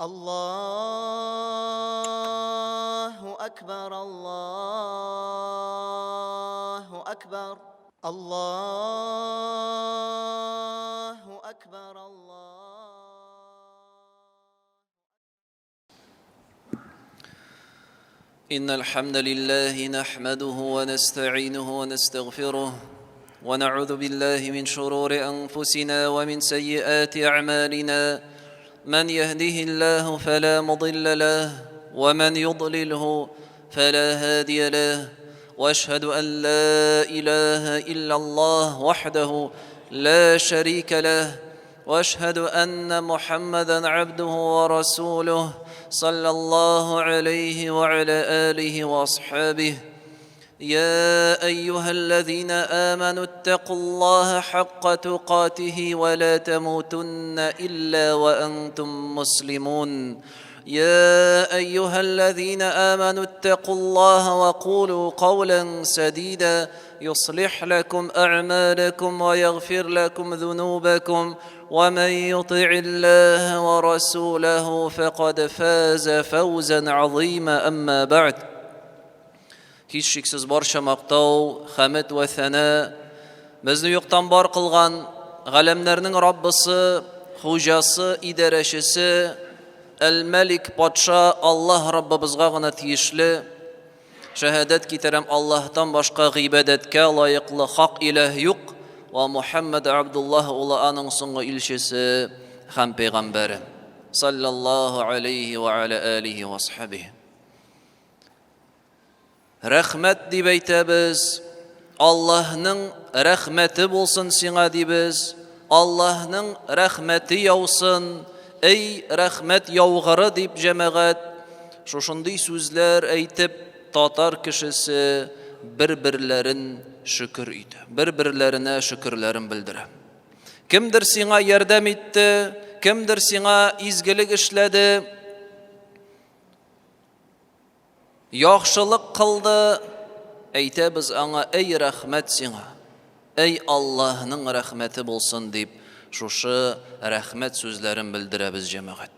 الله أكبر الله أكبر الله أكبر إن الحمد لله نحمده ونستعينه ونستغفره ونعوذ بالله من شرور أنفسنا ومن سيئات أعمالنا من يهده الله فلا مضل له ومن يضلله فلا هادي له وأشهد أن لا إله إلا الله وحده لا شريك له وأشهد أن محمدًا عبده ورسوله صلى الله عليه وعلى آله وأصحابه يا أيها الذين آمنوا اتقوا الله حق تقاته ولا تموتن إلا وأنتم مسلمون يا أيها الذين آمنوا اتقوا الله وقولوا قولا سديدا يصلح لكم أعمالكم ويغفر لكم ذنوبكم ومن يطع الله ورسوله فقد فاز فوزا عظيما أما بعد Hiç şeksiz barcha maqtov, hamd va sana bizni yo'qdan bor qilgan g'alamlarning Robbisi, xo'jasi, idarachisi, al-Malik podsho Alloh Robbimizga g'ana tegishli. Shahodat kitaram Allohdan boshqa ibodatga loyiqli haq iloh yo'q va Muhammad Abdulloh o'g'li aning so'nggi elchisi ham payg'ambari sallallohu alayhi va ala alihi va sahbihi. Rahmat deb aytamiz. Allohning rahmati bo'lsin senga deymiz. Allohning rahmati yog'sin. Ey rahmat yog'g'iri deb jamoat shunday so'zlar aytib Tatar kishisi bir-birlarin shukr edi. Bir-birlarine şükürlerin bildirir. Kimdir senga yordam etdi, kimdir senga izgilik ishladi, yaxshilik qildi, aytamiz anga ey rahmat senga. Ey Allohning rahmati bo'lsin deb şuşu rahmat so'zlarin bildiramiz jamoat.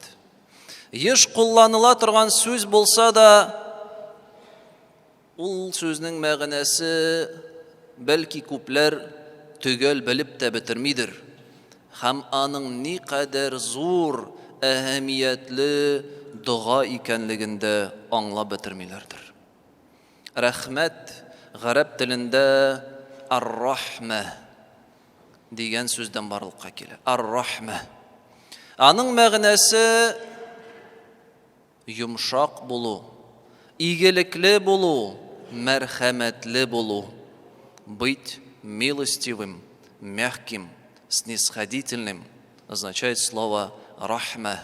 Yish qo'llanila turgan so'z bo'lsa da ul so'zning ma'nosi belki ko'plar tugul bilib de bitirmidir. Ham aning ne kadar zo'r, ahamiyatli duo ekanligini anglab bitirmilardir. Rahmat g'arab tilida ar-rahma degan so'zdan borliqqa keladi. Ar-rahma. Aning ma'nosi yumshoq bo'lu, igilikli bo'lu, marhamatli bo'lu. Быть милостивым, мягким, снисходительным означает слово рахма.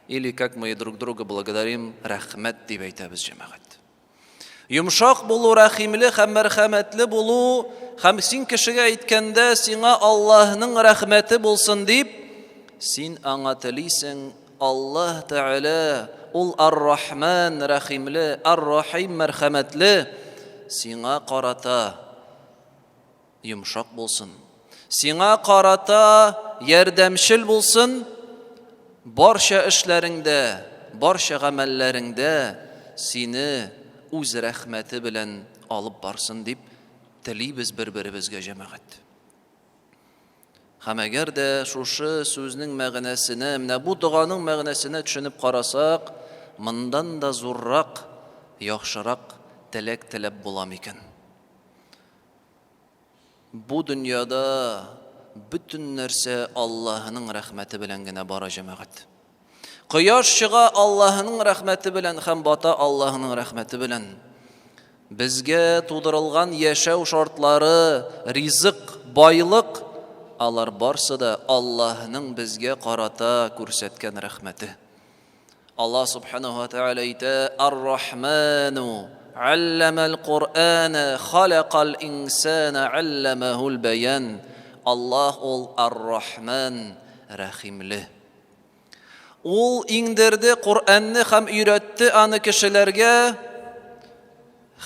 Или как мы друг друга благодарим, рахмат деп айтабыз жамағат. Йумшақ болу, рахимлі, хам мархаматлы болу, хам син кішіге айтканда сиңа Аллахның рахматы болсын деп, син аңа тілейсің. Аллах Таала ул ар-рахман, рахимлі, ар-рахим, мархаматлы, сиңа қарата yumşaq bolsun. Sina qarata yardamchil bolsun. Barcha ishlaringda, barcha amallaringda seni o'z rahmati bilan olib borsin deb tileymiz bir-birimizga jamoat. Ham agarda shushu so'zning ma'nosini, mana bu duoning ma'nosini tushunib qarasak, bundan da zo'rroq, yaxshiroq tilak tilab bo'lamikan. Bu dünyada bütün narsa Allah'ın rahmeti bilen gene bara cemaat. Quyosh çığa Allah'ın rahmeti bilen, ham bata Allah'ın rahmeti bilen. Bizge tuğdurulgan yaşav şartları, rizq, baylık, alar barsa da Allah'ın bizge qarata көрсеткен rahmeti. Allah subhanahu wa ta'ala ayta Ar-Rahmanu علم القرآن خلق الإنسان علمه البيان الله الرحمن رحيم له Ул иңдерде Qur'anны һәм өйрәтте аны кешеләргә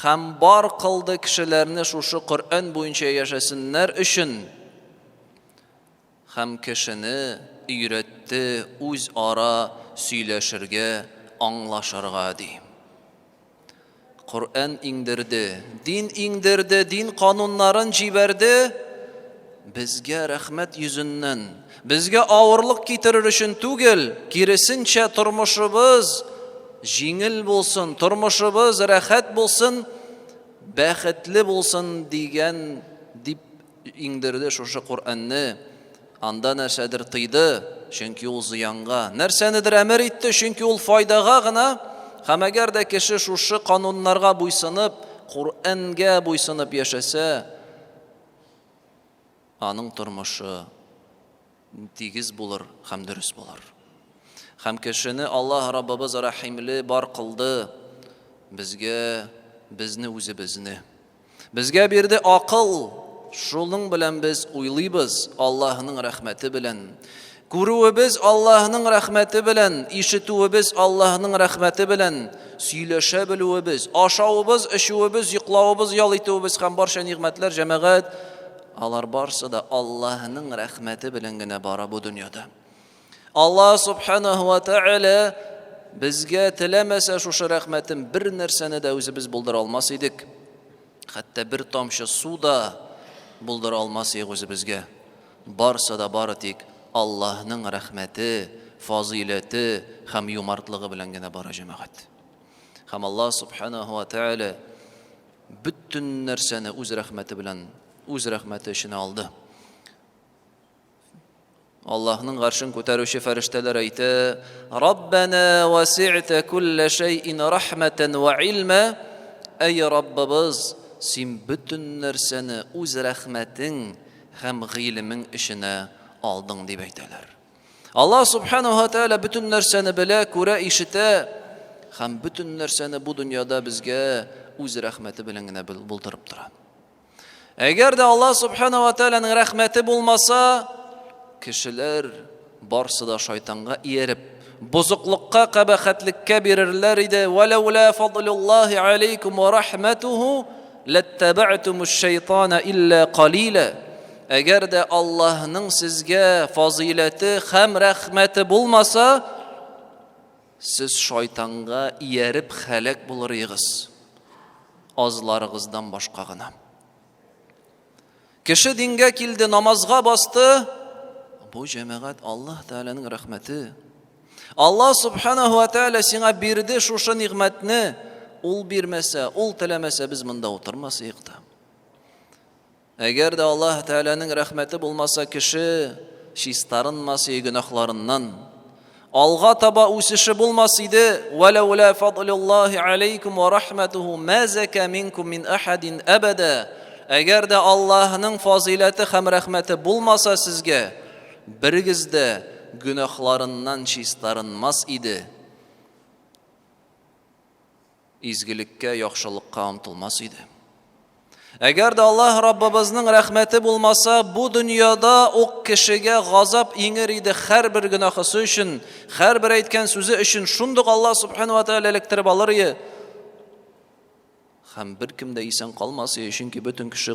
һәм бар кылды кешеләрне шушы Qur'an буенча яшәсеннәр өчен һәм кешене өйрәтте үз ара сөйләшергә, аңлашырга ди. Құр'ан иңдерде, дин кануннарын җибәрде, безгә рәхмәт йөзеннән, безгә авырлык китерер өчен түгел, киресенчә тормышыбыз җиңел булсын, тормышыбыз рәхәт булсын, бәхетле булсын дигән дип иңдерде шушы Құр'анны. Анда нәрсәдер тыйды, чөнки ул зыянга, нәрсәнедер әмер итте, чөнки ул файдага гына. Һәм әгәр дә кеше шушы кануннарга буйсынып, Құр'анга буйсынып яшәсә, аның тормышы тигез булыр һәм дөрес булыр. Һәм кешене Аллаһ Раббыбыз рәхимле бар кылды, безгә безне үзебезне. Безгә бирде акыл, шуның белән без уйлыйбыз Аллаһның рәхмәте белән. Күрүебез Аллаһның рәхмәте белән, ишетүебез Аллаһның рәхмәте белән, сөйләшә белүебез, ашавыбыз, эчүебез, йоклавыбыз, ял итүебез һәм барча ниғмәтләр җәмәгать, алар барсы да Аллаһның рәхмәте белән генә бара бу дөньяда. Аллаһ субханаһу ва тааля безгә теләмәсә шушы рәхмәтен бер нәрсәне дә үзебез булдыра алмас идек. Хәтта бер тамчы су да булдыра алмас идек үзебезгә. Барсы да бары тик Аллаһның рәхмәте, фазиләте һәм юмартлыгы белән генә бара җәмәгать. Һәм Аллаһ субханаһу ва тааля бөтен нәрсәне үз рәхмәте белән, үз рәхмәте өчен алды. Аллаһның гаршын күтәрүче фәрештәләр әйтә: "Раббана васи'та кулла шай'ин рахматан ва илма", әй Раббыбыз, син бөтен нәрсәне үз рәхмәтең һәм гыйлемең эшенә алдың дип әйтәләр. Аллаһ субханаһу ва тааля бөтен нәрсәне белә, күрә, ишетә һәм бөтен нәрсәне бу дөньяда безгә үз рәхмәте белән генә булдырып тора. Әгәр дә Аллаһ субханаһу ва тааляның рәхмәте булмаса, кешеләр барсы да шайтанга ияреп, бузыклыкка, кабахәтлеккә бирерләр иде. "Валаула фадлуллаһи алейкум ва рахматуху латтабa'тумуш шайтана илля қалила". Әгәр дә Аллаһның сезгә фазиләте һәм рәхмәте булмаса, сез шайтанга ияреп хәлак булыр идегез, азларыгыздан башка гына. Кеше дингә килде, намазга басты, бу җәмәгать Аллаһ Тәгаләнең рәхмәте. Аллаһ субханаһу ва тааля сиңа бирде шушы ниғмәтне, ул бирмәсә, ул теләмәсә, без монда утырмас идек. Әгәр дә Аллаһ Тәгаләнең рәхмәте булмаса, кеше чистарынмас иде гөнаһларыннан, алга таба үсеше булмас иде. "Валаула фадлуллаһи алейкум ва рахматуху ма зака минкум мин ахадин абада". Әгәр дә Аллаһның фазиләте һәм рәхмәте булмаса сезгә, берегез дә гөнаһларыннан чистарынмас иде. Изгелеккә, яхшылыкка омтылмас иде. Әгәр дә Аллаһ Раббыбызның рәхмәте булмаса, бу дөньяда ук кешегә газап иңер иде һәрбер гөнаһысы өчен, һәрбер әйткән сүзе өчен. Шундук Аллаһ субханаһу ва тааля эләктереп алыр иде. Һәм беркем дә исән калмас иде, чөнки бөтен кеше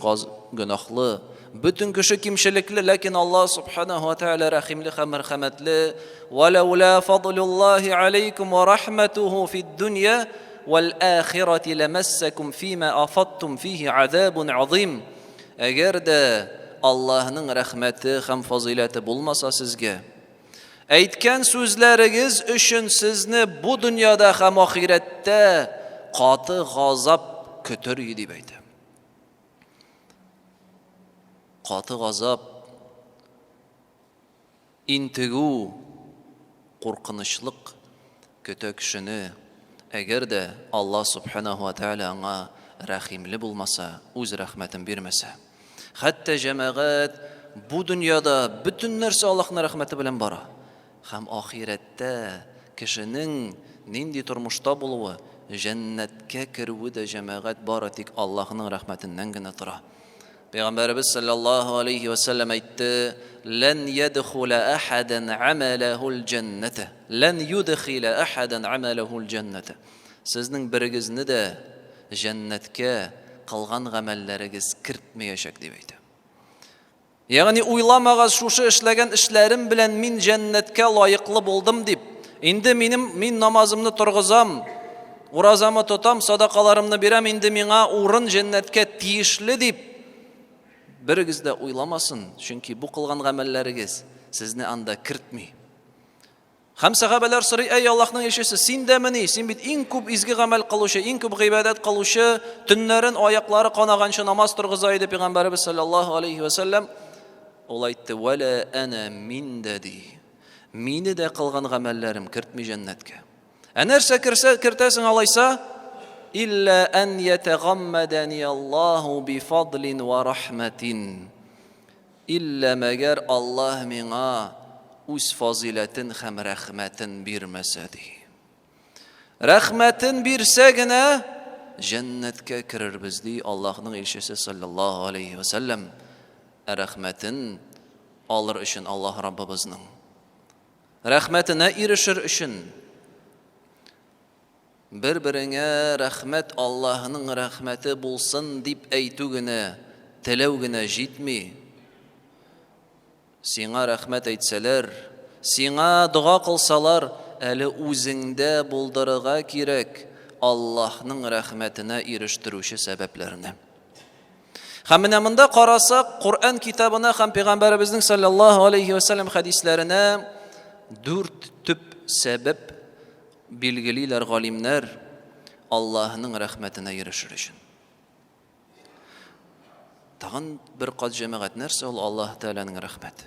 гөнаһлы, бөтен кеше кимчелекле, ләкин Аллаһ субханаһу ва тааля рәхимле һәм мәрхәмәтле. "Валаула фадлуллаһи алейкум ва рахматуху фид дунья вал-ахирати ламассакум фима афадтум фихи азабун азим". Әгәр дә Аллаһның рәхмәте һәм фазиләте булмаса сезгә, әйткән сүзләрегез өчен сезне бу дөньяда һәм ахирәттә каты газап көтер иде дип әйтә. Каты газап, интегү, куркынычлык көтә кешене. Әгәр дә Аллаһ субханаһу ва тааля аңа рәхимле булмаса, үз рәхмәтен бирмәсә. Хәтта җәмәгать бу дөньяда бөтен нәрсә Аллаһның рәхмәте белән бара. Һәм ахирәттә кешенең нинди тормышта булуы, җәннәткә керүе дә җәмәгать бары тик Аллаһның рәхмәтеннән генә тора. Пәйгамбәрбез саллаллаһу алейхи ва саллям әйтте: "Лән ядхула ахадан амалахул җанната, лән юдхила ахадан амалахул җанната". Сезнең берегезне дә җәннәткә кылган гамәлләрегез кертмәячәк дип әйтә. Ягъни уйламагыз, шушы эшләгән эшләрем белән мин җәннәткә лаеклы булдым дип, Инде мин намазымны торгызам, уразамы тотам, садақаларымны бирәм, инде миңа урын җәннәткә тиешле дип берегез дә уйламасын, чөнки бу кылган гамәлләрегез сезне анда кертми. Һәм сахабалар сорый: "Эй Аллаһның илчесе, син дәмени? Син бит иң күп изге гамәл кылучы, иң күп гыйбадат кылучы, төннәрен аяклары канаганчы намаз торгыза иде Пәйгамбәрбез саллаллаһу алейхи ва саллям." Ул әйтте: "Вәлә әнә мин дәди. Мине дә кылган гамәлләрем кертми җәннәткә. Нәрсә кертәсең алайса? Илля ан ятагаммадани Аллаһу би фадлин ва рахматин. Илля мәгәр Аллаһ миңа үз фазилатын һәм рәхмәтен бирмәсә ди. Рәхмәтен бирсә генә җәннәткә керербез ди Аллаһның илчесе саллаллаһу алейхи ва саллям. Рәхмәтен алыр өчен Аллаһ Раббыбызның рәхмәтенә ирешер өчен бер-береңә рәхмәт, Аллаһның рәхмәте булсын дип әйтү генә, теләү генә җитми. Сиңа рәхмәт әйтсәләр, сиңа дуа кылсалар, әле үзеңдә булдырырга кирәк Аллаһның рәхмәтенә ирештерүче сәбәпләрне. Һәм менә монда карасак, Коръән китабына һәм Пәйгамбәребезнең саллаллаһу алейхи ва саллям хәдисләренә 4 төп сәбәп билгелиләр галимнәр Аллаһның рәхмәтенә ирешер өчен. Тагын бер кат җәмәгать, нәрсә ул Аллаһ Тәгаләнең рәхмәте?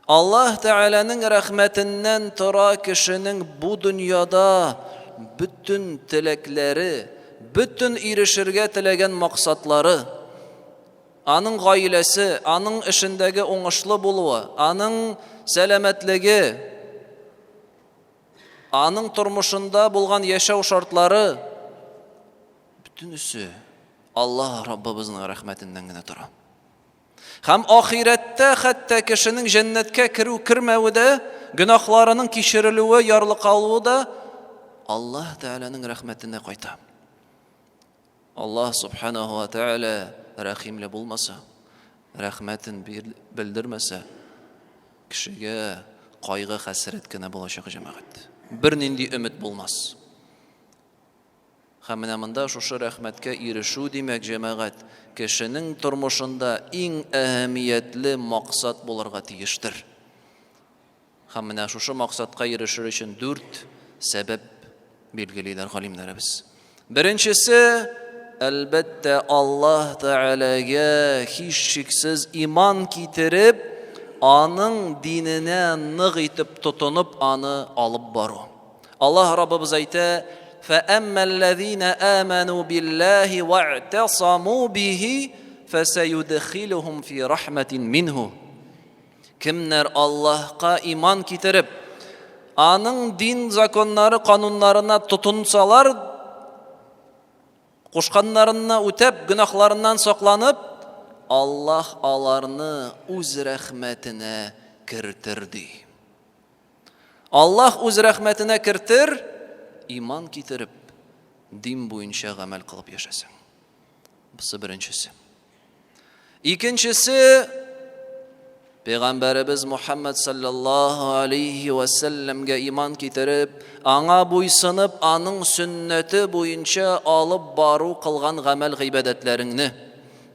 Аллаһ Тәгаләнең рәхмәтеннән тора кешенең бу дөньяда бүтән теләкләре, бүтән ирешергә теләгән максатлары, аның гаиләсе, аның эшендәге уңышлы булуы, аның сәламәтлеге, аның тормышында булган яшәү шартлары, бүтәнесе Аллаһ Раббыбызның рәхмәтеннән генә тора. Һәм ахирәттә хәтта кешенең җәннәткә кермәве дә, гөнаһларының кичерелүе, ярлыкалуы да Аллаһ Тәгаләнең рәхмәтенә кайта. Аллаһ субханаһу ва тәгалә рәхимле булмаса, рәхмәтен белдермәсә, кешегә кайгы, хәсрәт кенә булачак җәмәгать. Бер нинди өмет булмас. Һәм менә монда шушы рәхмәткә ирешү димәк җәмәгать кешенең тормышында иң әһәмиятле максат булырга тиештер. Һәм менә шушы максатка ирешер өчен 4 сәбәп билгелиләр галимнәребез. Беренчесе, әлбәттә Аллаһ Тәгаләгә һичшиксез иман китереп, аның диненә нык итеп тотынып, аны алып бару. Аллаһ Раббыбыз әйтә: فَأَمَّا الَّذِينَ آمَنُوا بِاللَّهِ وَاعْتَصَمُوا بِهِ فَسَيُدْخِلُهُمْ فِي رَحْمَةٍ مِّنْهُ. Кемнәр Аллаһка иман китереп, аның дин законнары, кануннарына тотынсалар, кушканнарына үтәп, гөнаһларыннан сакланып, Аллаһ аларны үз рәхмәтенә кертер ди. Аллаһ үз рәхмәтенә кертер, иман китереп, дин буенча гамәл кылып яшәсәң. Бусы беренчесе. Икенчесе, Пәйгамбәребез Мухаммад саллаллаһу алейхи ва саллямга иман китереп, аңа буйсынып, аның сүннәте буенча алып бару кылган гамәл гыйбадәтләреңне.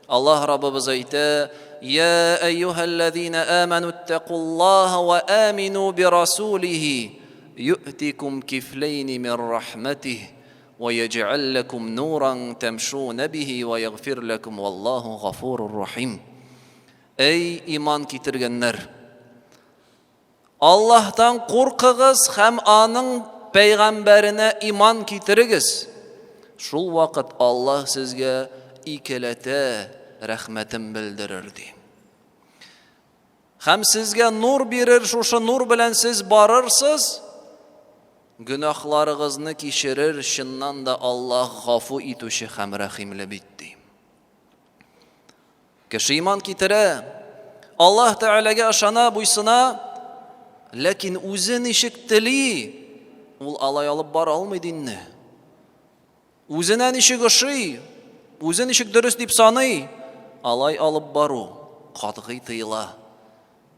Аллаһ Раббыбыз әйтә: "Я айюхаллазина аману тақуллаха ва амину би расулихи ю'тикум кифлейни мин рахматихи ва ядж'ал лакум нуран тамшуна бихи ва ягфир лакум валлаху гафурур рахим." Эй иман китергәннәр, Аллаһтан куркыгыз һәм аның пәйгамбәренә иман китерегез. Шул вакыт Аллаһ сезгә икеләтә рәхмәтен белдерер ди. Һәм сезгә нур бирер, шушы нур белән сез барырсыз, гөнаһларыгызны кичерер, чыннан да Аллаһ гафу итүче һәм рәхимле бит ди. Кеше иман китерә, Аллаһ Тәгаләгә ышана, буйсына, ләкин үзе ничек тели, ул алай алып бара алмый динне. Үзенә ничек ошый, үзе ничек дөрес дип саный, алай алып бару катгый тыела.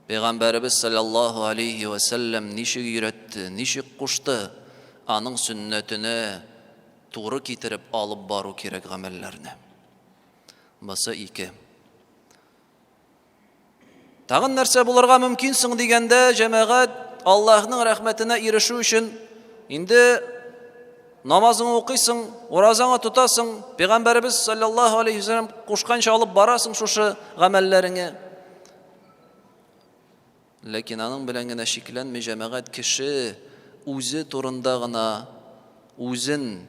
Peygamberimiz sallallahu aleyhi ve sellem nişik üretti, nişik kuştu, anın sünnetine tuğru kitirip alıp baru kerek amellerine. Basa 2. Tağın nerse bularga mümkünsün degende cemaat Allah'ın rahmetine erişu için indi namazını okuysın, orazını tutasın, Peygamberimiz sallallahu aleyhi ve sellem kuşkança alıp barasın şuşu amellerini. Lakin anın bilengine şekillenme cemaat kişi uzi turundağına, uzin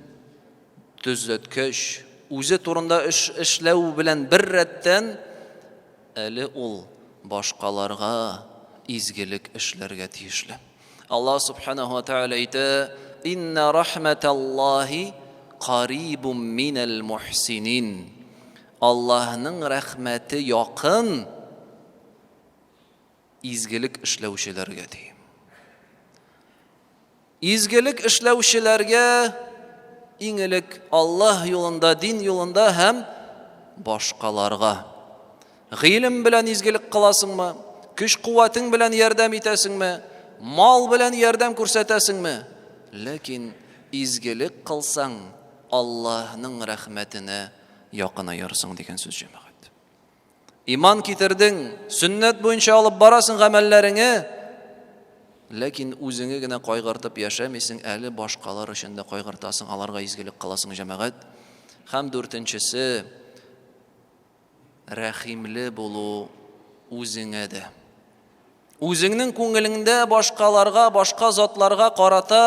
düzletköş, uzi turunda işlev bilen bir retten eli ol başkalarga izgilik işlerge tiyişli. Allah subhanahu wa ta'ala ite inna rahmetallahi qaribun minel muhsinin. Allah'ın rahmeti yakın izgilik işlevşilerge diyeyim. İzgilik işlevşilerge İngilik Allah yolunda, din yolunda hem başkalarga. G'ilim bilen izgilik kılasın mı? Güç kuvvetin bilen yardam itesin mi? Mal bilen yardam kursetesin mi? Lakin izgilik kılsan Allah'ın rahmetine yakına yarısın degen söz cemaat. İman kitirdin, sünnet boyunca alıp barasın amellerini, lakin o'zingga gina qo'yg'irtib yashamaysan, ali boshqalar ishinde qo'yg'irtasan, alarga izgilik qilasan jamaat. Ham 4-chisi rahimli bo'lu o'zingga de. O'zingning ko'nglingda boshqalarga, boshqa zotlarga qarata,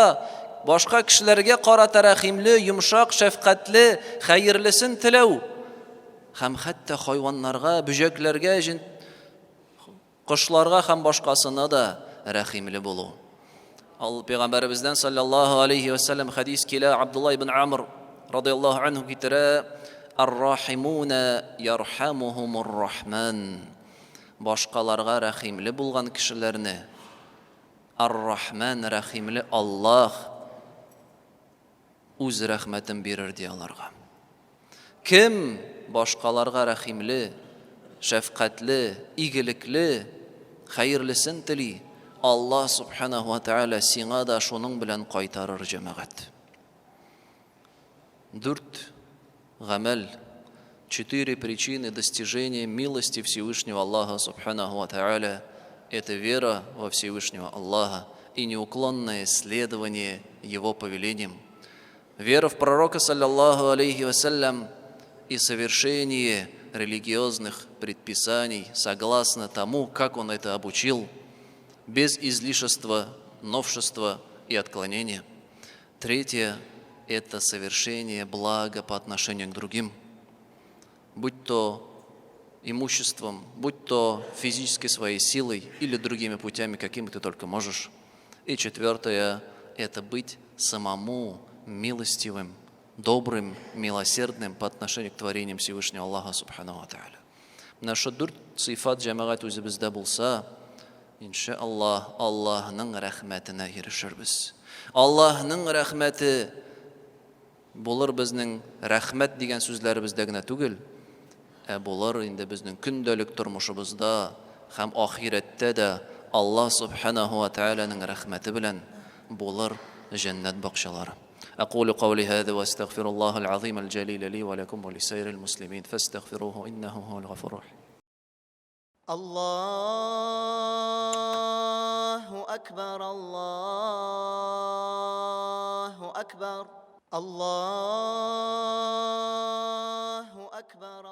boshqa kishilarga qarata rahimli, yumshoq, shafqatli, xayrlisin tilav. Ham hatta hayvonlarga, bujaklarga, qushlarga ham boshqasına da rahimli bolu. Peygamberimizden sallallahu aleyhi ve sellem hadis kila Abdullah ibn Amr radıyallahu anhu kitire Ar-Rahimuna yarhamuhumur Rahman. Başkalarga rahimli bulgan kişilerini Ar-Rahman rahimli Allah uz rahmetin verir diyorlarga. Kim başkalarga rahimli, şefkatli, iyilikli, hayırlısın tili Allah subhanahu wa ta'ala sina da şunun bilen qaytarır cemaat. 4. Гамель. 4 причины достижения милости Всевышнего Аллаха субханаху ва та'аля. Это вера во Всевышнего Аллаха и неуклонное следование Его повелениям. Вера в пророка саллаллаху алейхи вассалям и совершение религиозных предписаний согласно тому, как он это обучил, без излишества, новшества и отклонения. 3. Это совершение блага по отношению к другим, будь то имуществом, будь то физической своей силой или другими путями, какими ты только можешь. И 4. Это быть самому милостивым, добрым, милосердным по отношению к творениям Всевышнего Аллаха Субхану ва Тааля. Наша 4 сифат жамағат өзі бізде болса, иншаллах, Аллахның рахметіне ерішірбіз. Аллахның рахметі болыр біздің рахмет деген сөзлерімізде генә түгел, болыр инде біздің күндәлік тұрмышыбызда һәм ахиретте де Аллах Субханаху ва Тааляның рахметі белән болыр жәннәт бакчалары. أقول قولي هذا وأستغفر الله العظيم الجليل لي ولكم ولسائر المسلمين فاستغفروه إنه هو الغفور الرحيم. الله أكبر الله أكبر الله أكبر